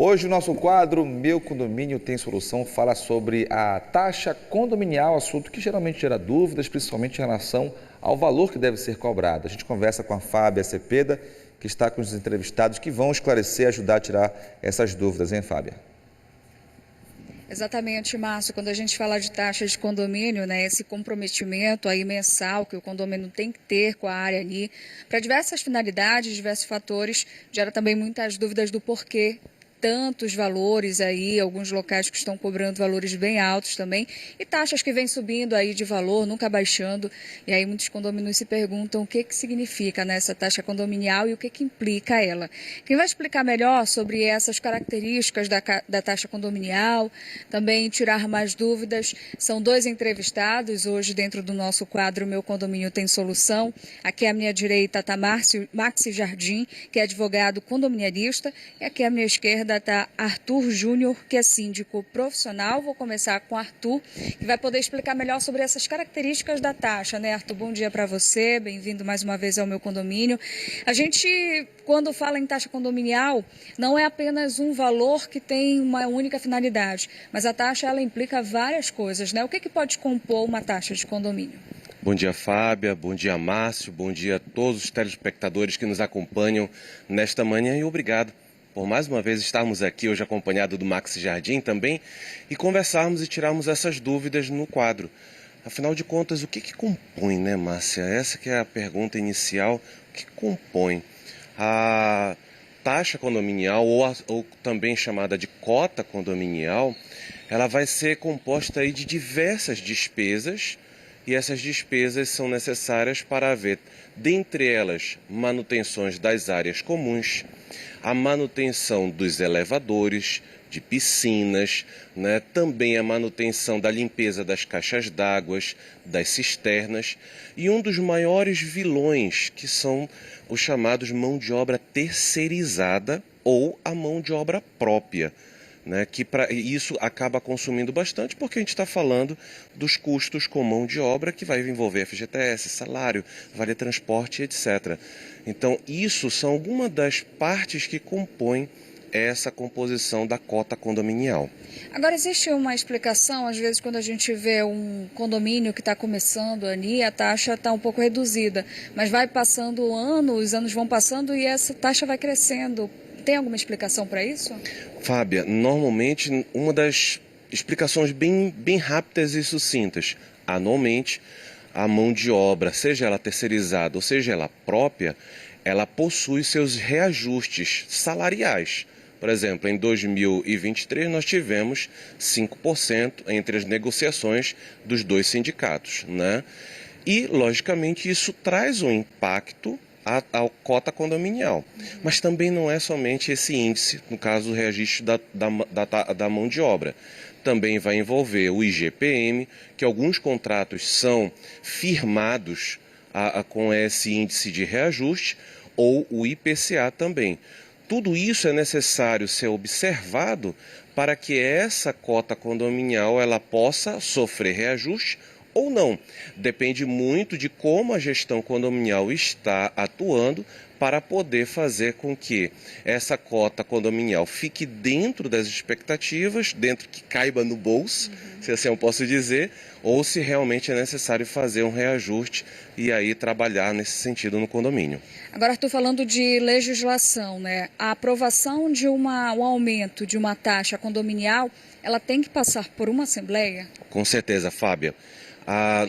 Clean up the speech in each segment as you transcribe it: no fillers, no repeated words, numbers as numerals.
Hoje o nosso quadro Meu Condomínio Tem Solução fala sobre a taxa condominial, assunto que geralmente gera dúvidas, principalmente em relação ao valor que deve ser cobrado. A gente conversa com a Fábia Cepeda, que está com os entrevistados que vão esclarecer, ajudar a tirar essas dúvidas, hein, Fábia? Exatamente, Márcio. Quando a gente fala de taxa de condomínio, né, esse comprometimento aí mensal que o condomínio tem que ter com a área ali, para diversas finalidades, diversos fatores, gera também muitas dúvidas do porquê tantos valores aí, alguns locais que estão cobrando valores bem altos também, e taxas que vêm subindo aí de valor, nunca baixando, e aí muitos condomínios se perguntam o que significa, né, essa taxa condominial e o que implica ela. Quem vai explicar melhor sobre essas características da taxa condominial, também tirar mais dúvidas, são dois entrevistados hoje dentro do nosso quadro Meu Condomínio Tem Solução. Aqui à minha direita está Maxi Jardim, que é advogado condominialista, e aqui à minha esquerda está Arthur Júnior, que é síndico profissional. Vou começar com Arthur, que vai poder explicar melhor sobre essas características da taxa, né, Arthur? Bom dia para você, bem-vindo mais uma vez ao Meu Condomínio. A gente, quando fala em taxa condominial, não é apenas um valor que tem uma única finalidade, mas a taxa ela implica várias coisas, né? O que pode compor uma taxa de condomínio? Bom dia, Fábia. Bom dia, Márcio. Bom dia a todos os telespectadores que nos acompanham nesta manhã e obrigado por mais uma vez estarmos aqui hoje acompanhado do Maxi Jardim também e conversarmos e tirarmos essas dúvidas no quadro. Afinal de contas, o que compõe, né, Márcia? Essa que é a pergunta inicial. O que compõe? A taxa condominial, ou também chamada de cota condominial, ela vai ser composta aí de diversas despesas, e essas despesas são necessárias para haver, dentre elas, manutenções das áreas comuns, a manutenção dos elevadores, de piscinas, né? Também a manutenção da limpeza das caixas d'água, das cisternas, e um dos maiores vilões, que são os chamados mão de obra terceirizada ou a mão de obra própria, né, que isso acaba consumindo bastante, porque a gente está falando dos custos com mão de obra, que vai envolver FGTS, salário, vale transporte, etc. Então, isso são algumas das partes que compõem essa composição da cota condominial. Agora, existe uma explicação, às vezes, quando a gente vê um condomínio que está começando ali, a taxa está um pouco reduzida, mas vai passando o ano, os anos vão passando e essa taxa vai crescendo. Tem alguma explicação para isso? Fábia, normalmente uma das explicações bem rápidas e sucintas. Anualmente, a mão de obra, seja ela terceirizada ou seja ela própria, ela possui seus reajustes salariais. Por exemplo, em 2023 nós tivemos 5% entre as negociações dos dois sindicatos, né? E, logicamente, isso traz um impacto à cota condominial. Mas também não é somente esse índice, no caso do reajuste da mão de obra. Também vai envolver o IGPM, que alguns contratos são firmados com esse índice de reajuste, ou o IPCA também. Tudo isso é necessário ser observado para que essa cota condominial ela possa sofrer reajuste ou não. Depende muito de como a gestão condominial está atuando para poder fazer com que essa cota condominial fique dentro das expectativas, dentro que caiba no bolso, se assim eu posso dizer, ou se realmente é necessário fazer um reajuste e aí trabalhar nesse sentido no condomínio. Agora estou falando de legislação, né? A aprovação de um aumento de uma taxa condominial, ela tem que passar por uma assembleia? Com certeza, Fábia.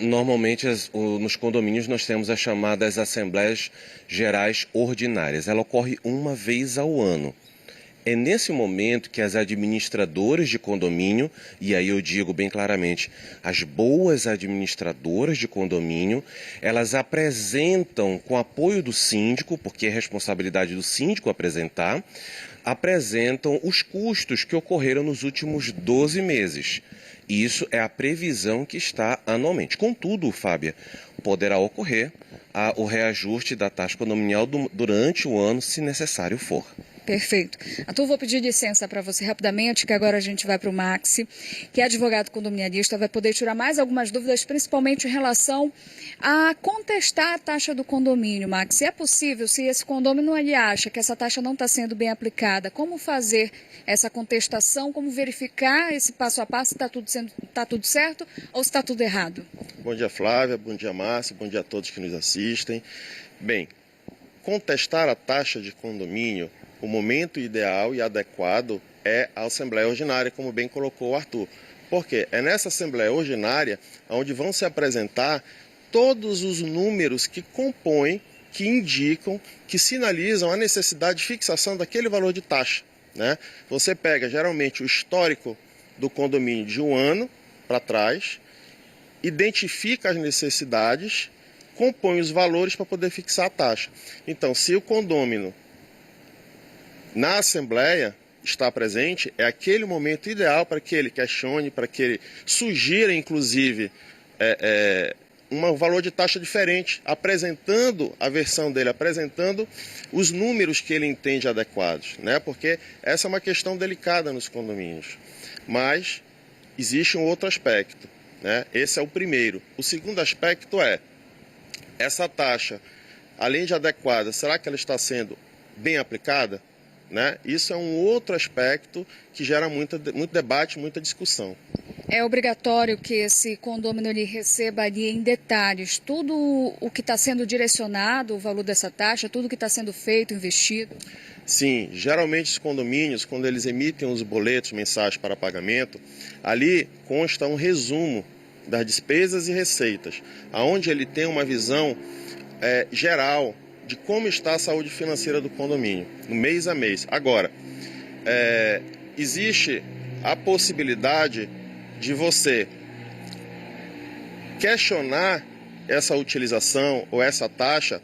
Normalmente nos condomínios nós temos as chamadas Assembleias Gerais Ordinárias. Ela ocorre uma vez ao ano. É nesse momento que as administradoras de condomínio, e aí eu digo bem claramente, as boas administradoras de condomínio, elas apresentam, com apoio do síndico, porque é responsabilidade do síndico apresentam os custos que ocorreram nos últimos 12 meses. Isso é a previsão que está anualmente. Contudo, Fábia, poderá ocorrer o reajuste da taxa condominial durante o ano, se necessário for. Perfeito. Arthur, vou pedir licença para você rapidamente, que agora a gente vai para o Maxi, que é advogado condominialista, vai poder tirar mais algumas dúvidas, principalmente em relação a contestar a taxa do condomínio, Maxi. É possível, se esse condomínio ele acha que essa taxa não está sendo bem aplicada, como fazer essa contestação, como verificar esse passo a passo, se está tudo certo ou se está tudo errado? Bom dia, Flávia, bom dia, Márcio, bom dia a todos que nos assistem. Bem, contestar a taxa de condomínio, o momento ideal e adequado é a Assembleia Ordinária, como bem colocou o Arthur. Por quê? É nessa Assembleia Ordinária onde vão se apresentar todos os números que compõem, que indicam, que sinalizam a necessidade de fixação daquele valor de taxa, né? Você pega geralmente o histórico do condomínio de um ano para trás, identifica as necessidades, compõe os valores para poder fixar a taxa. Então, se o condômino na Assembleia está presente, é aquele momento ideal para que ele questione, para que ele sugira, inclusive, um valor de taxa diferente, apresentando a versão dele, apresentando os números que ele entende adequados, né? Porque essa é uma questão delicada nos condomínios. Mas existe um outro aspecto, né? Esse é o primeiro. O segundo aspecto é, essa taxa, além de adequada, será que ela está sendo bem aplicada? Né? Isso é um outro aspecto que gera muito debate, muita discussão. É obrigatório que esse condomínio ele receba ali em detalhes tudo o que está sendo direcionado, o valor dessa taxa, tudo que está sendo feito, investido? Sim, geralmente os condomínios, quando eles emitem os boletos mensais para pagamento, ali consta um resumo das despesas e receitas, onde ele tem uma visão geral de como está a saúde financeira do condomínio, no mês a mês. Agora, existe a possibilidade de você questionar essa utilização ou essa taxa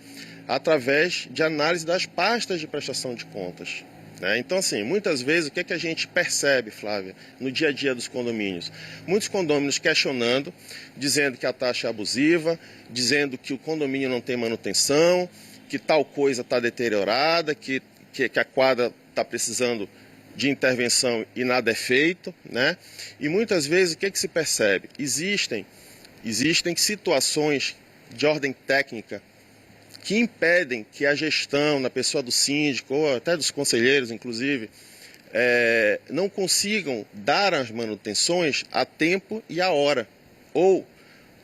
através de análise das pastas de prestação de contas, né? Então, assim, muitas vezes, o que a gente percebe, Flávia, no dia a dia dos condomínios? Muitos condôminos questionando, dizendo que a taxa é abusiva, dizendo que o condomínio não tem manutenção, que tal coisa está deteriorada, que a quadra está precisando de intervenção e nada é feito, né? E muitas vezes o que se percebe? Existem situações de ordem técnica que impedem que a gestão, na pessoa do síndico ou até dos conselheiros, inclusive, não consigam dar as manutenções a tempo e a hora, ou,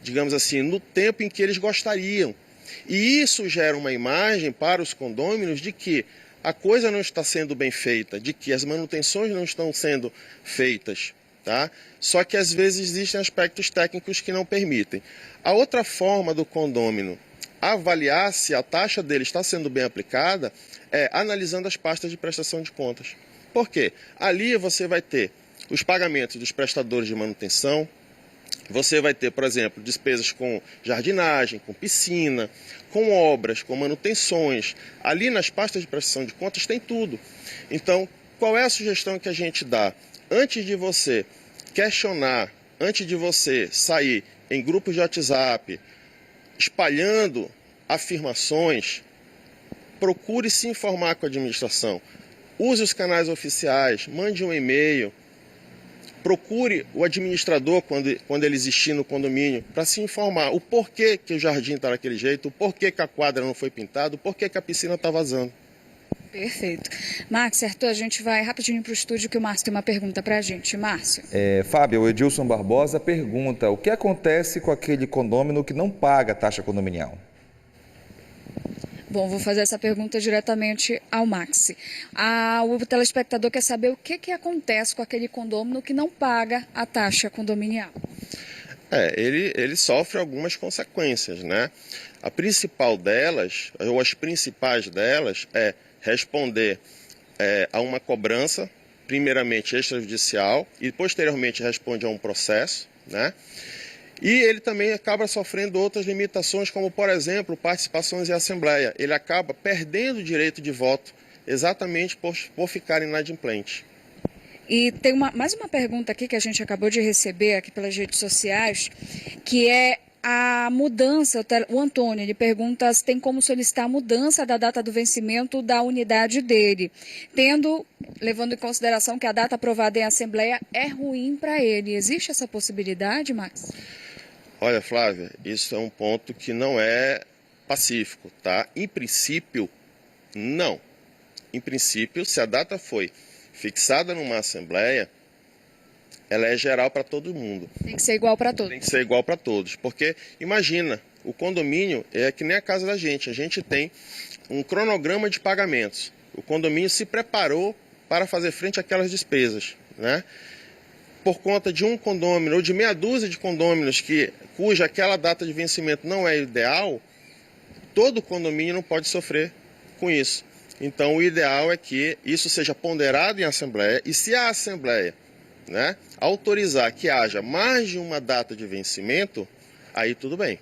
digamos assim, no tempo em que eles gostariam. E isso gera uma imagem para os condôminos de que a coisa não está sendo bem feita, de que as manutenções não estão sendo feitas, tá? Só que às vezes existem aspectos técnicos que não permitem. A outra forma do condômino avaliar se a taxa dele está sendo bem aplicada é analisando as pastas de prestação de contas. Por quê? Ali você vai ter os pagamentos dos prestadores de manutenção. Você vai ter, por exemplo, despesas com jardinagem, com piscina, com obras, com manutenções. Ali nas pastas de prestação de contas tem tudo. Então, qual é a sugestão que a gente dá? Antes de você questionar, antes de você sair em grupos de WhatsApp, espalhando afirmações, procure se informar com a administração. Use os canais oficiais, mande um e-mail. Procure o administrador quando ele existir no condomínio para se informar o porquê que o jardim está daquele jeito, o porquê que a quadra não foi pintada, o porquê que a piscina está vazando. Perfeito. Márcio, Arthur, a gente vai rapidinho para o estúdio que o Márcio tem uma pergunta para a gente. Márcio. Fábio, o Edilson Barbosa pergunta: o que acontece com aquele condômino que não paga a taxa condominial? Bom, vou fazer essa pergunta diretamente ao Maxi. O telespectador quer saber o que acontece com aquele condômino que não paga a taxa condominial. Ele sofre algumas consequências, né? A principal delas, ou as principais delas, é responder a uma cobrança, primeiramente extrajudicial, e posteriormente responde a um processo, né? E ele também acaba sofrendo outras limitações, como, por exemplo, participações em assembleia. Ele acaba perdendo o direito de voto, exatamente por ficar inadimplente. E tem mais uma pergunta aqui que a gente acabou de receber aqui pelas redes sociais, que é a mudança, o Antônio, ele pergunta se tem como solicitar a mudança da data do vencimento da unidade dele, levando em consideração que a data aprovada em assembleia é ruim para ele. Existe essa possibilidade, Max? Olha, Flávia, isso é um ponto que não é pacífico, tá? Em princípio, não. Em princípio, se a data foi fixada numa assembleia, ela é geral para todo mundo. Tem que ser igual para todos. Tem que ser igual para todos, porque imagina, o condomínio é que nem a casa da gente. A gente tem um cronograma de pagamentos. O condomínio se preparou para fazer frente àquelas despesas, né? Por conta de um condômino ou de meia dúzia de condôminos cuja aquela data de vencimento não é ideal, todo condomínio não pode sofrer com isso. Então, o ideal é que isso seja ponderado em assembleia, e se a assembleia, né, autorizar que haja mais de uma data de vencimento, aí tudo bem.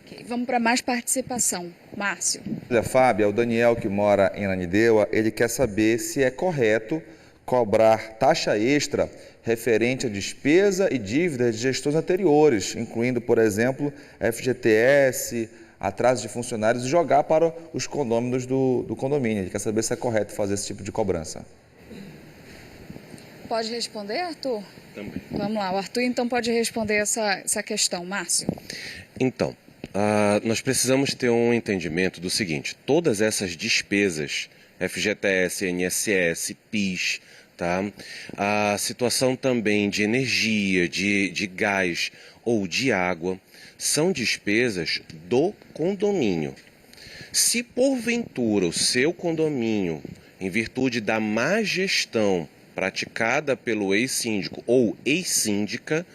Okay, vamos para mais participação. Márcio. Olha, Fábio, o Daniel, que mora em Ananindeua, ele quer saber se é correto cobrar taxa extra referente a despesa e dívidas de gestões anteriores, incluindo, por exemplo, FGTS, atraso de funcionários, e jogar para os condôminos do condomínio. Ele quer saber se é correto fazer esse tipo de cobrança. Pode responder, Arthur? Também. Vamos lá, o Arthur então pode responder essa questão. Márcio. Então, nós precisamos ter um entendimento do seguinte: todas essas despesas, FGTS, INSS, PIS, tá? A situação também de energia, de gás ou de água, são despesas do condomínio. Se porventura o seu condomínio, em virtude da má gestão praticada pelo ex-síndico ou ex-síndica,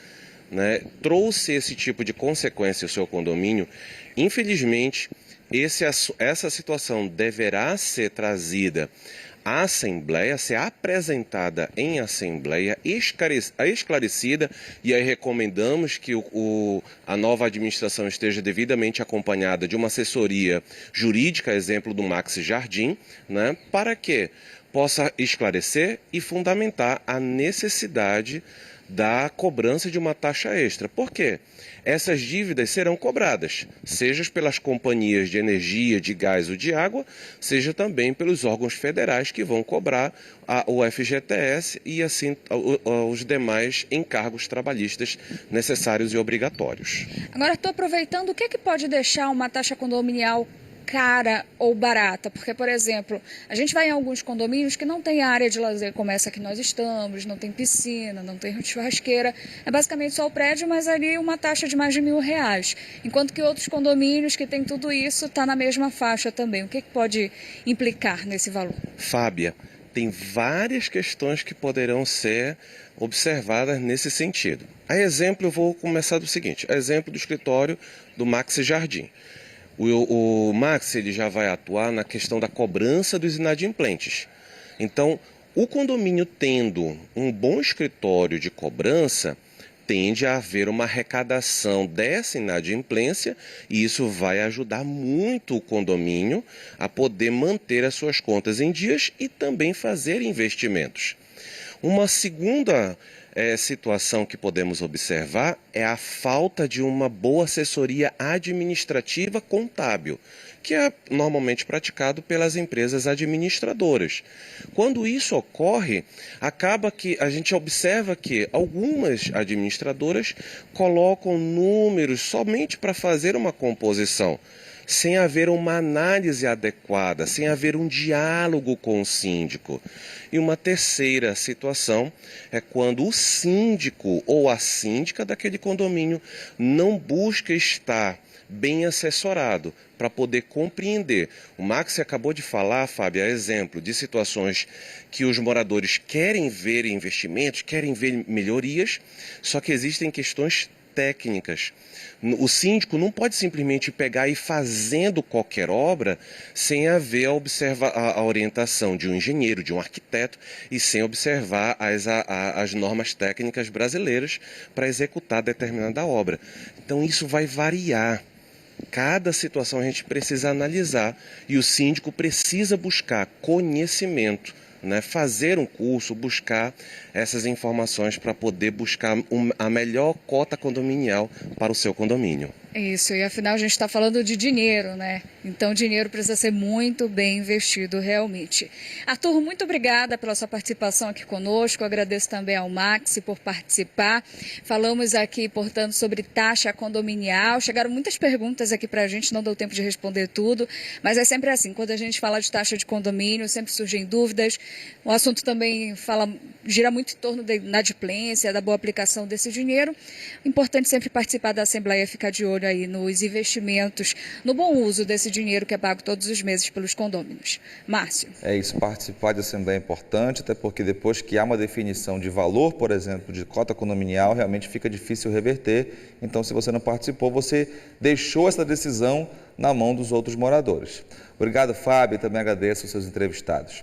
né, trouxe esse tipo de consequência ao seu condomínio, infelizmente, essa situação deverá ser trazida à Assembleia, ser apresentada em Assembleia, esclarecida, e aí recomendamos que a nova administração esteja devidamente acompanhada de uma assessoria jurídica, exemplo do Max Jardim, né, para que possa esclarecer e fundamentar a necessidade da cobrança de uma taxa extra. Por quê? Essas dívidas serão cobradas, seja pelas companhias de energia, de gás ou de água, seja também pelos órgãos federais que vão cobrar o FGTS e assim os demais encargos trabalhistas necessários e obrigatórios. Agora, estou aproveitando, o que é que pode deixar uma taxa condominial cara ou barata? Porque, por exemplo, a gente vai em alguns condomínios que não tem área de lazer como essa que nós estamos, não tem piscina, não tem churrasqueira, é basicamente só o prédio, mas ali uma taxa de mais de R$1.000, enquanto que outros condomínios que tem tudo isso está na mesma faixa também. O que pode implicar nesse valor? Fábia, tem várias questões que poderão ser observadas nesse sentido. A exemplo, eu vou começar do seguinte: a exemplo do escritório do Max Jardim. O Max ele já vai atuar na questão da cobrança dos inadimplentes. Então, o condomínio tendo um bom escritório de cobrança, tende a haver uma arrecadação dessa inadimplência, e isso vai ajudar muito o condomínio a poder manter as suas contas em dias e também fazer investimentos. Uma segunda situação que podemos observar é a falta de uma boa assessoria administrativa contábil, que é normalmente praticado pelas empresas administradoras. Quando isso ocorre, acaba que a gente observa que algumas administradoras colocam números somente para fazer uma composição, sem haver uma análise adequada, sem haver um diálogo com o síndico. E uma terceira situação é quando o síndico ou a síndica daquele condomínio não busca estar bem assessorado para poder compreender. O Max acabou de falar, Fábio, é exemplo de situações que os moradores querem ver investimentos, querem ver melhorias, só que existem questões técnicas. O síndico não pode simplesmente pegar e ir fazendo qualquer obra sem haver a orientação de um engenheiro, de um arquiteto, e sem observar as normas técnicas brasileiras para executar determinada obra. Então isso vai variar. Cada situação a gente precisa analisar, e o síndico precisa buscar conhecimento né, fazer um curso, buscar essas informações para poder buscar a melhor cota condominial para o seu condomínio. Isso, e afinal a gente está falando de dinheiro, né? Então o dinheiro precisa ser muito bem investido realmente. Arthur, muito obrigada pela sua participação aqui conosco, agradeço também ao Maxi por participar. Falamos aqui, portanto, sobre taxa condominial, chegaram muitas perguntas aqui para a gente, não deu tempo de responder tudo, mas é sempre assim, quando a gente fala de taxa de condomínio, sempre surgem dúvidas, o assunto também gira muito em torno da inadimplência, da boa aplicação desse dinheiro. Importante sempre participar da Assembleia, ficar de olho aí nos investimentos, no bom uso desse dinheiro que é pago todos os meses pelos condôminos. Márcio. É isso, participar de Assembleia é importante, até porque depois que há uma definição de valor, por exemplo, de cota condominial, realmente fica difícil reverter. Então, se você não participou, você deixou essa decisão na mão dos outros moradores. Obrigado, Fábio, e também agradeço aos seus entrevistados.